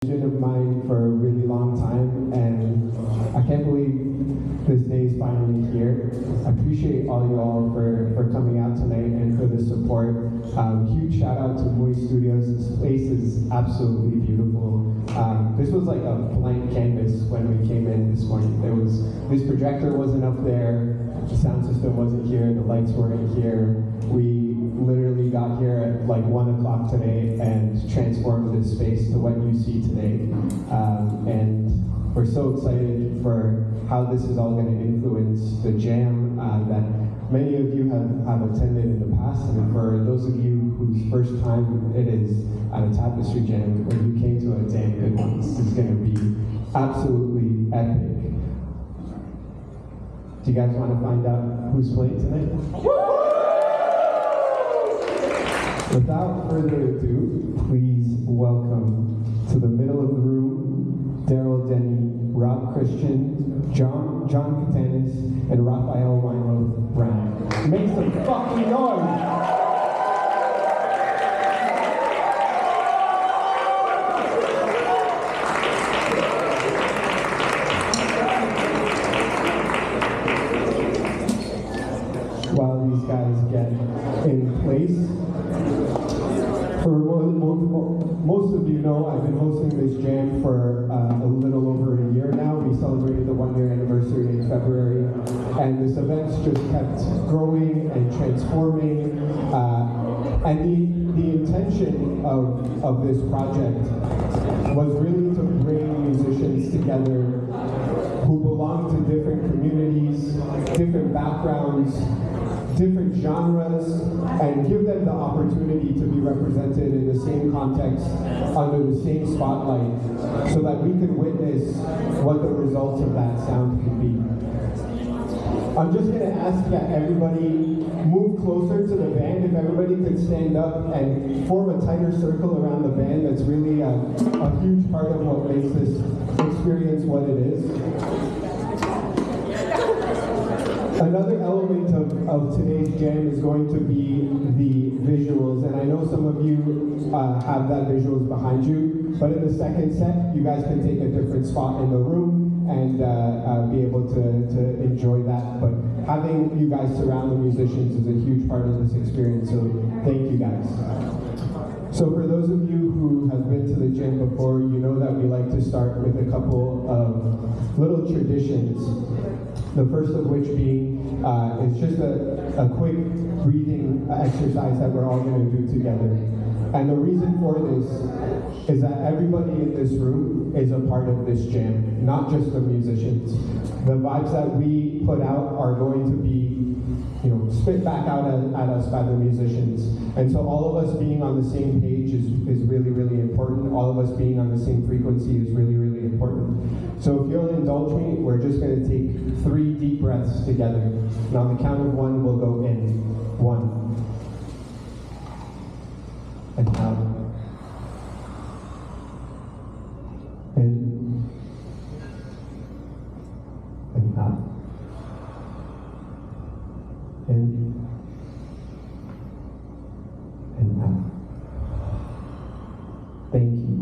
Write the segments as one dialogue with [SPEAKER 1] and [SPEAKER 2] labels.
[SPEAKER 1] Of mine for a really long time, and I can't believe this day is finally here. I appreciate all y'all for coming out tonight and for the support. Huge shout out to Mooi Studios. This place is absolutely beautiful. This was like a blank canvas when we came in this morning. This projector wasn't up there, the sound system wasn't here, the lights weren't here. We literally got here at like 1 o'clock today and transformed this space to what you see today. And we're so excited for how this is all going to influence the jam that many of you have attended in the past. And for those of you whose first time it is at a Tapestry jam, when you came to a damn good one, this is going to be absolutely epic. Do you guys want to find out who's playing tonight? Without further ado, please welcome to the middle of the room, Daryl Denny, Rob Christian, John Katanis, and Raphael Weinroth Brown. Make some fucking noise! While these guys get in place, for most of you know, I've been hosting this jam for a little over a year now. We celebrated the 1-year anniversary in February, and this event's just kept growing and transforming. And the intention of this project was really to bring musicians together who belong to different communities, different backgrounds, different genres, and give them the opportunity to be represented in the same context, under the same spotlight, so that we can witness what the results of that sound can be. I'm just going to ask that everybody move closer to the band. If everybody could stand up and form a tighter circle around the band, that's really a huge part of what makes this experience what it is. Another element of today's jam is going to be the visuals, and I know some of you have that visuals behind you, but in the second set, you guys can take a different spot in the room and be able to enjoy that. But having you guys surround the musicians is a huge part of this experience, so thank you guys. So for those of you who have been to the gym before, you know that we like to start with a couple of little traditions. The first of which being is just a quick breathing exercise that we're all going to do together. And the reason for this is that everybody in this room is a part of this jam, not just the musicians. The vibes that we put out are going to be, spit back out at us by the musicians. And so all of us being on the same page is really, really important. All of us being on the same frequency is really, really important. So if you'll indulge me, we're just going to take 3 deep breaths together. And on the count of 1, we'll go in. 1. And out. In. And out. In. And out. Thank you.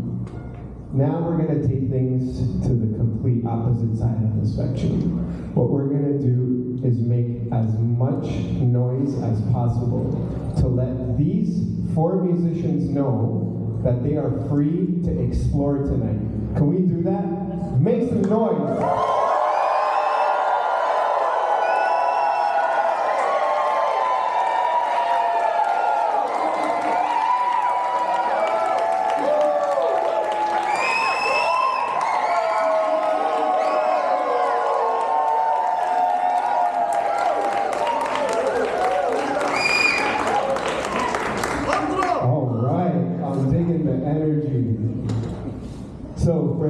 [SPEAKER 1] Now we're going to take things to the complete opposite side of the spectrum. What we're going to do is make as much noise as possible to let these 4 musicians know that they are free to explore tonight. Can we do that? Make some noise! So for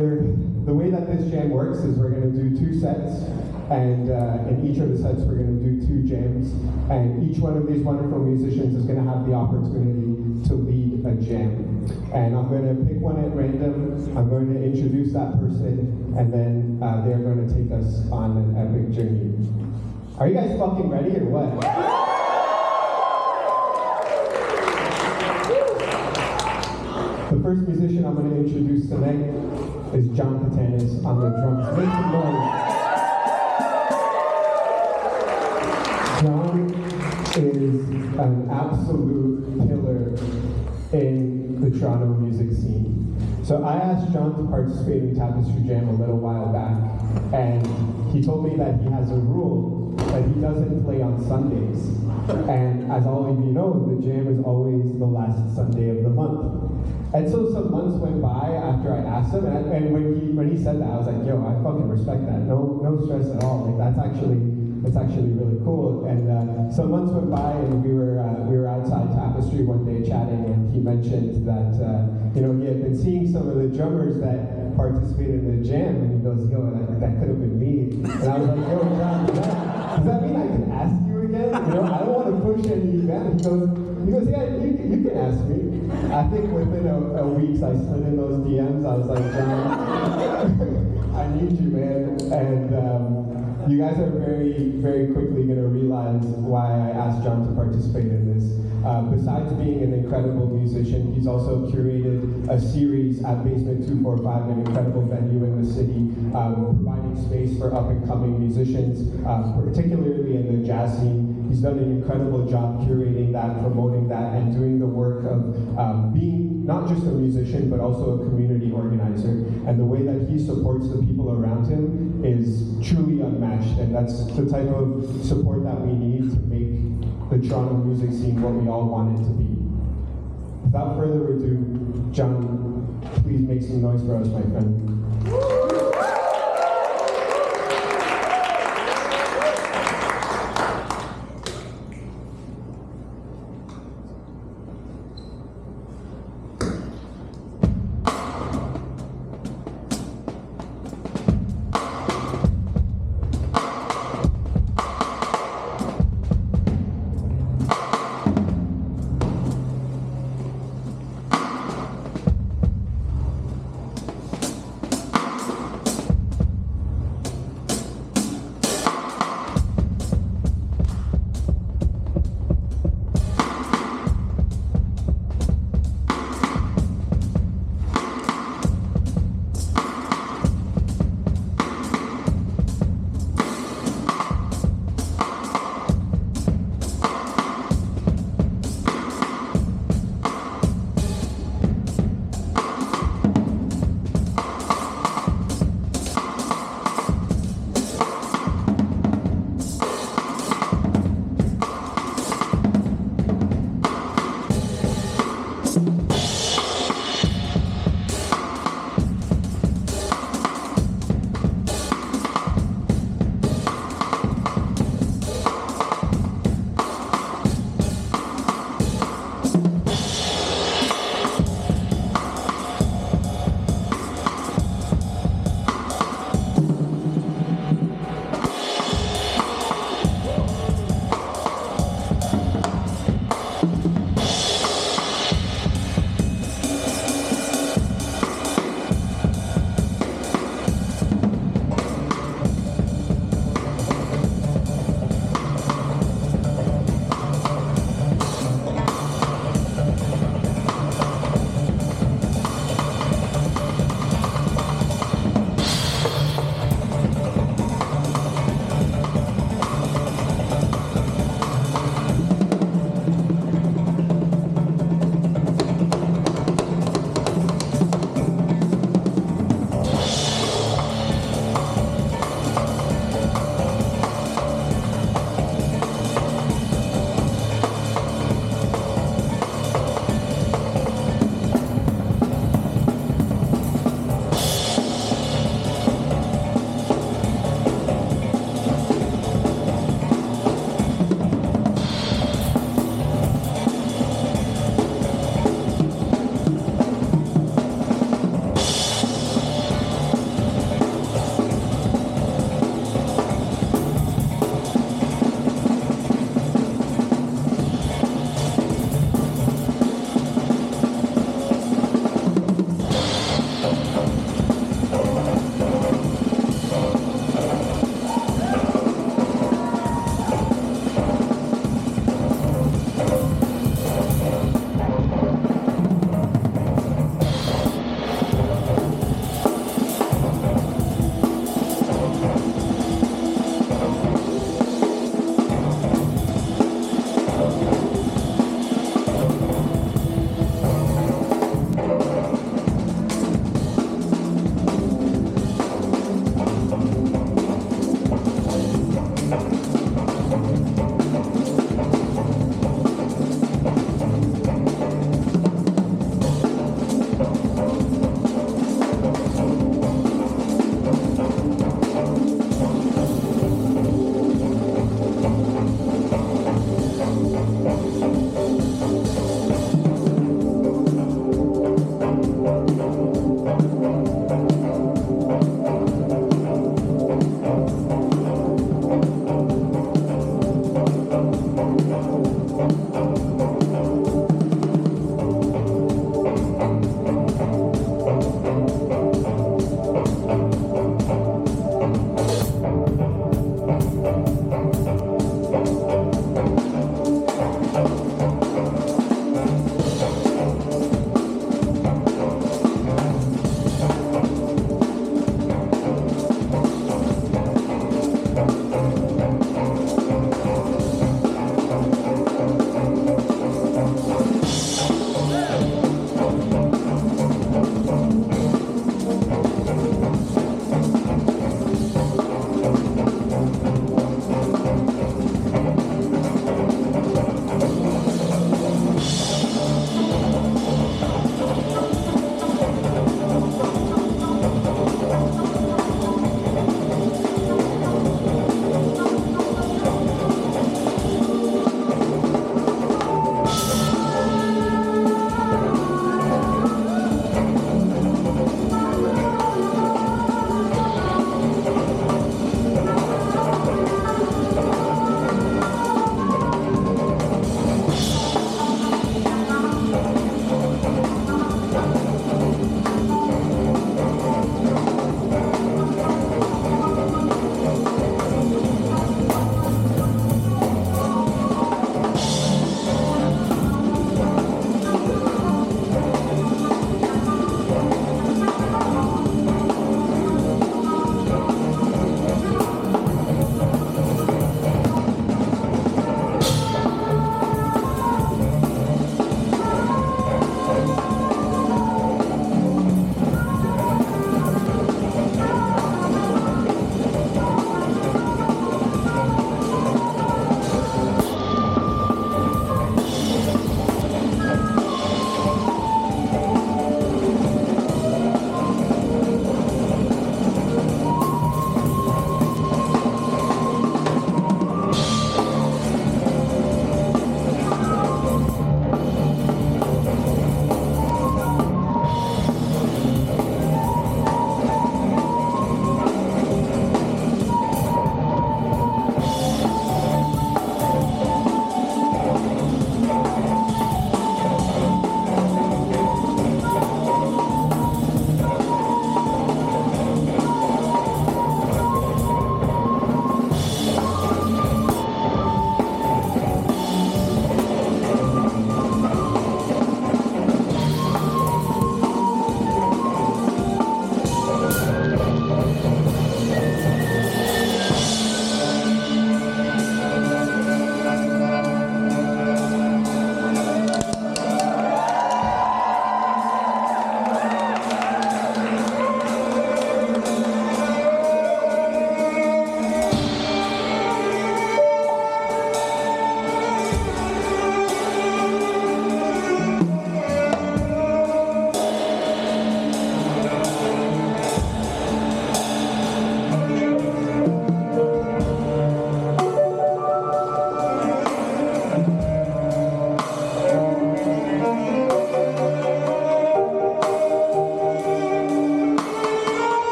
[SPEAKER 1] the way that this jam works is we're going to do 2 sets, and in each of the sets we're going to do 2 jams, and each one of these wonderful musicians is going to have the opportunity to lead a jam. And I'm going to pick one at random, I'm going to introduce that person, and then they're going to take us on an epic journey. Are you guys fucking ready or what? The first musician I'm going to introduce tonight is John Katanis on the drums. Make some noise. John is an absolute pillar in the Toronto music scene. So I asked John to participate in Tapestry Jam a little while back, and he told me that he has a rule that he doesn't play on Sundays. And as all of you know, the jam is always the last Sunday of the month. And so some months went by after I asked him, and when he said that, I was like, yo, I fucking respect that. No stress at all. Like that's actually really cool. And some months went by, and we were outside Tapestry one day chatting, and he mentioned that he had been seeing some of the drummers that participated in the jam, and he goes, yo, that could have been me. And I was like, yo, John, does that mean I can ask you again? I don't want to push any event. He goes, yeah, you can ask me. I think within a week I slid in those DMs. I was like, John, I need you, man. And you guys are very, very quickly going to realize why I asked John to participate in this. Besides being an incredible musician, he's also curated a series at Basement 245, an incredible venue in the city, providing space for up-and-coming musicians, particularly in the jazz scene. He's done an incredible job curating that, promoting that, and doing the work of being not just a musician, but also a community organizer. And the way that he supports the people around him is truly unmatched, and that's the type of support that we need to make the Toronto music scene what we all want it to be. Without further ado, John, please make some noise for us, my friend.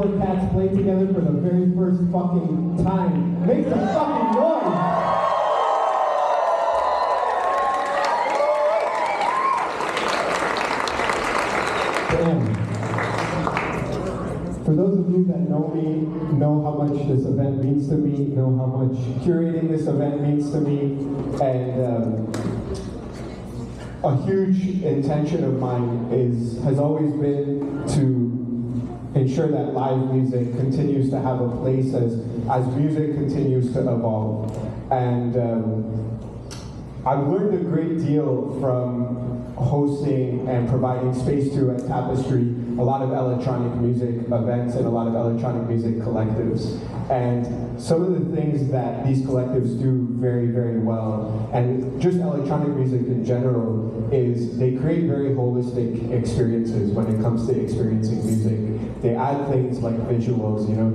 [SPEAKER 1] Doja Cats play together for the very first fucking time. Make some fucking noise! Damn. For those of you that know me, know how much this event means to me, know how much curating this event means to me, and a huge intention of mine has always been to ensure that live music continues to have a place as music continues to evolve. And I've learned a great deal from hosting and providing space to at Tapestry a lot of electronic music events and a lot of electronic music collectives. And some of the things that these collectives do very, very well, and just electronic music in general, is they create very holistic experiences when it comes to experiencing music. They add things like visuals, you know,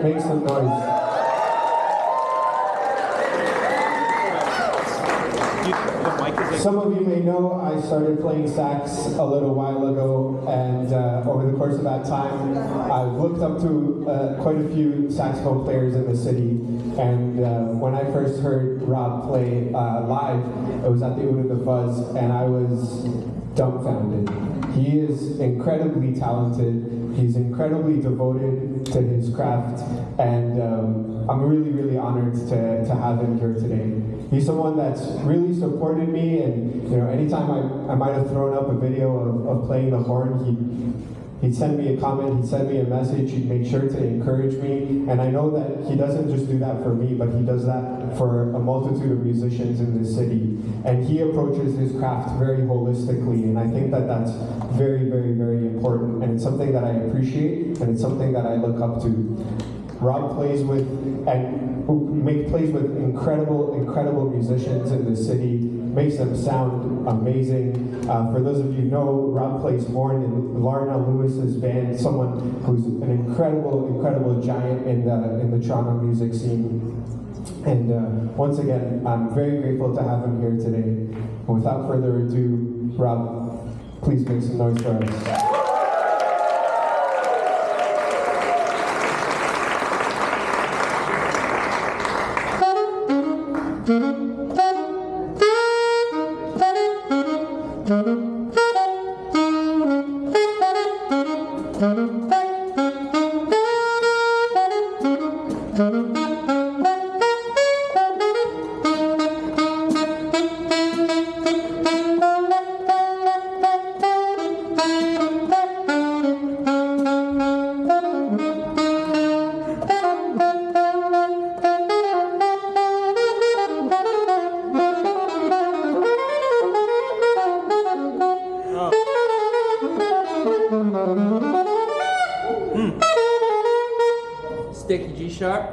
[SPEAKER 1] make some noise. Some of you may know I started playing sax a little while ago, and over the course of that time, I've looked up to quite a few saxophone players in the city. And when I first heard Rob play live, it was at the Oud of the Fuzz, and I was dumbfounded. He is incredibly talented. He's incredibly devoted to his craft, and I'm really, really honored to have him here today. He's someone that's really supported me, and anytime I might have thrown up a video of playing the horn, he'd send me a comment, he'd send me a message, he'd make sure to encourage me, and I know that he doesn't just do that for me, but he does that for a multitude of musicians in this city, and he approaches his craft very holistically, and I think that that's very, very, very important, and it's something that I appreciate, and it's something that I look up to. Rob plays with incredible musicians in the city, makes them sound amazing. For those of you who know, Rob plays horn in Lorna Lewis's band, someone who's an incredible giant in the Toronto music scene. And once again, I'm very grateful to have him here today. And without further ado, Rob, please make some noise for us.
[SPEAKER 2] Sticky G sharp.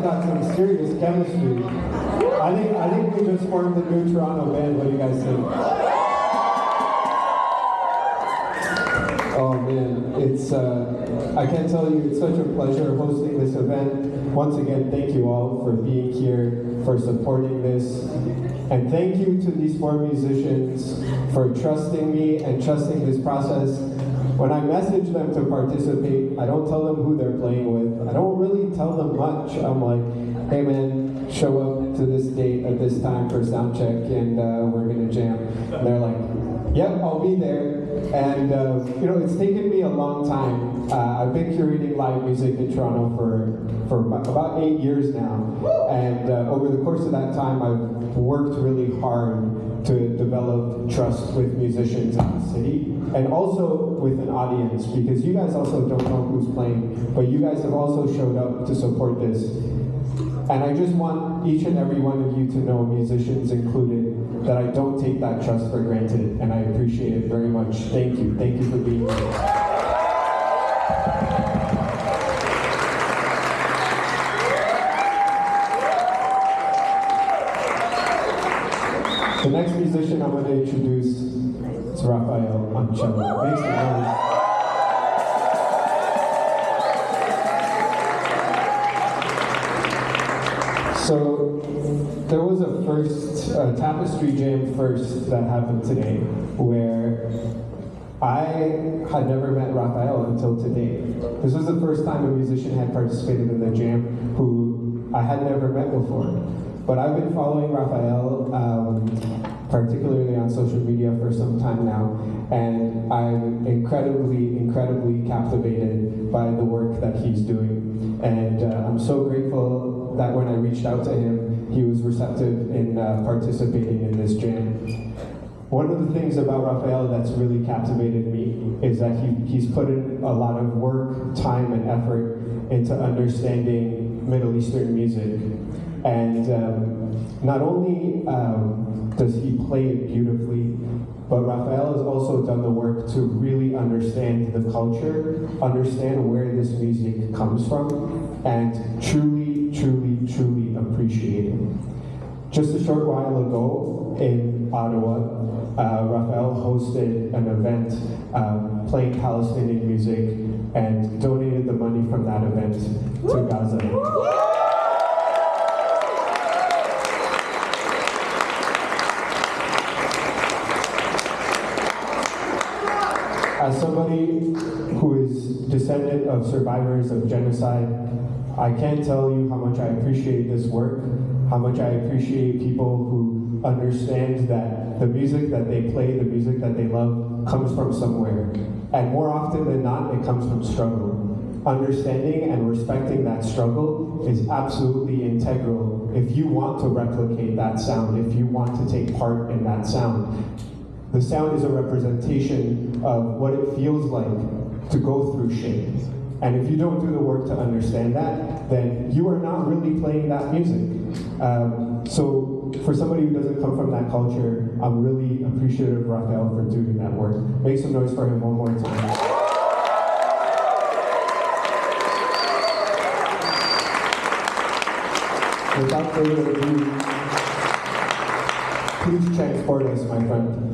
[SPEAKER 1] guys got some serious chemistry. I think we just formed the new Toronto band. What do you guys think? Oh man, it's I can't tell you, it's such a pleasure hosting this event. Once again, thank you all for being here, for supporting this. And thank you to these four musicians for trusting me and trusting this process. When I message them to participate, I don't tell them who they're playing with. I don't really tell them much. I'm like, hey man, show up to this date at this time for sound check and we're gonna jam. And they're like, yep, I'll be there. And you know, it's taken me a long time. I've been curating live music in Toronto for about 8 years now. And over the course of that time, I've worked really hard to develop trust with musicians in the city, and also with an audience, because you guys also don't know who's playing, but you guys have also showed up to support this. And I just want each and every one of you to know, musicians included, that I don't take that trust for granted, and I appreciate it very much. Thank you. Thank you for being here. The next musician I'm going to introduce is Raphael on cello. Make some noise. So there was a first Tapestry jam first that happened today, where I had never met Raphael until today. This was the first time a musician had participated in the jam who I had never met before. But I've been following Raphael, particularly on social media, for some time now, and I'm incredibly captivated by the work that he's doing. And I'm so grateful that when I reached out to him, he was receptive in participating in this jam. One of the things about Raphael that's really captivated me is that he's put in a lot of work, time, and effort into understanding Middle Eastern music. And not only does he play it beautifully, but Raphael has also done the work to really understand the culture, understand where this music comes from, and truly appreciate it. Just a short while ago in Ottawa, Raphael hosted an event playing Palestinian music and donated the money from that event to Gaza. As somebody who is descendant of survivors of genocide, I can't tell you how much I appreciate this work, how much I appreciate people who understand that the music that they play, the music that they love, comes from somewhere. And more often than not, it comes from struggle. Understanding and respecting that struggle is absolutely integral if you want to replicate that sound, if you want to take part in that sound. The sound is a representation of what it feels like to go through shit. And if you don't do the work to understand that, then you are not really playing that music. So for somebody who doesn't come from that culture, I'm really appreciative of Raphael for doing that work. Make some noise for him one more time. Without further ado, please transport us, my friend.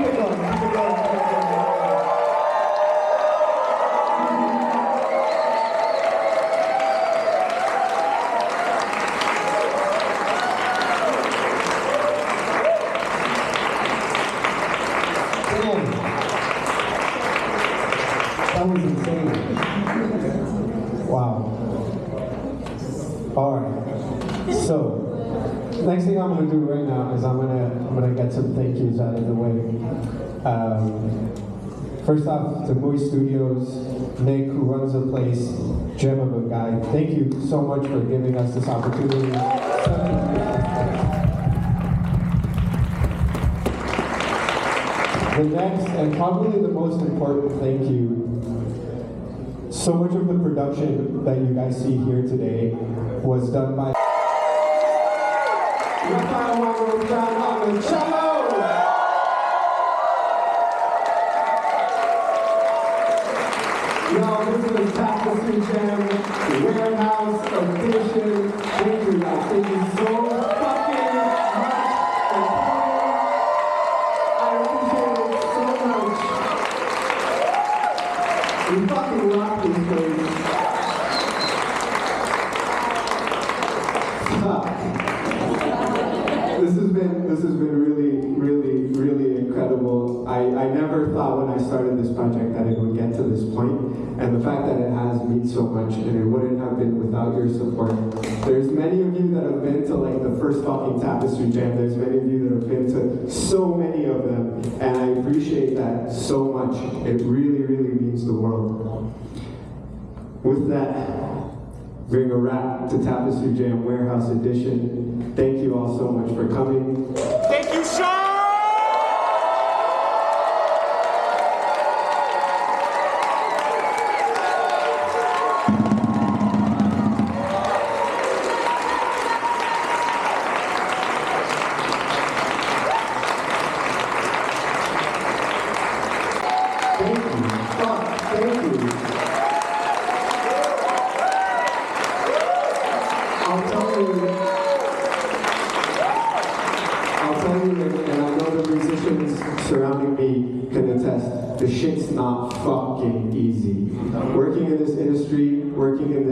[SPEAKER 1] it going, keep it going, keep it going. Damn. That was insane. Wow. All right. So, next thing I'm gonna do right now is I'm gonna get some thank yous out of the way. First off, to Mooi Studios, Nick, who runs the place, gem of a guy. Thank you so much for giving us this opportunity. The next, and probably the most important thank you, so much of the production that you guys see here today was done by on the cello. Yo, this is the Tapestry Jam Warehouse Edition. Thank you guys. Thank you so fucking much for coming. I appreciate it so much. We fucking rock this place. This has been really incredible. I never thought when I started this project that it would get to this point, and the fact that it has means so much, and it wouldn't have been without your support. There's many of you that have been to like the first fucking Tapestry Jam. There's many of you that have been to so many of them, and I appreciate that so much. It really means the world. With that, bring a wrap to Tapestry Jam Warehouse Edition. Thank you all so much for coming.
[SPEAKER 3] Thank you, Sean!
[SPEAKER 1] Thank you. Fuck, thank you. I'll tell you, and I know the musicians surrounding me can attest, the shit's not fucking easy. Working in this industry, working in this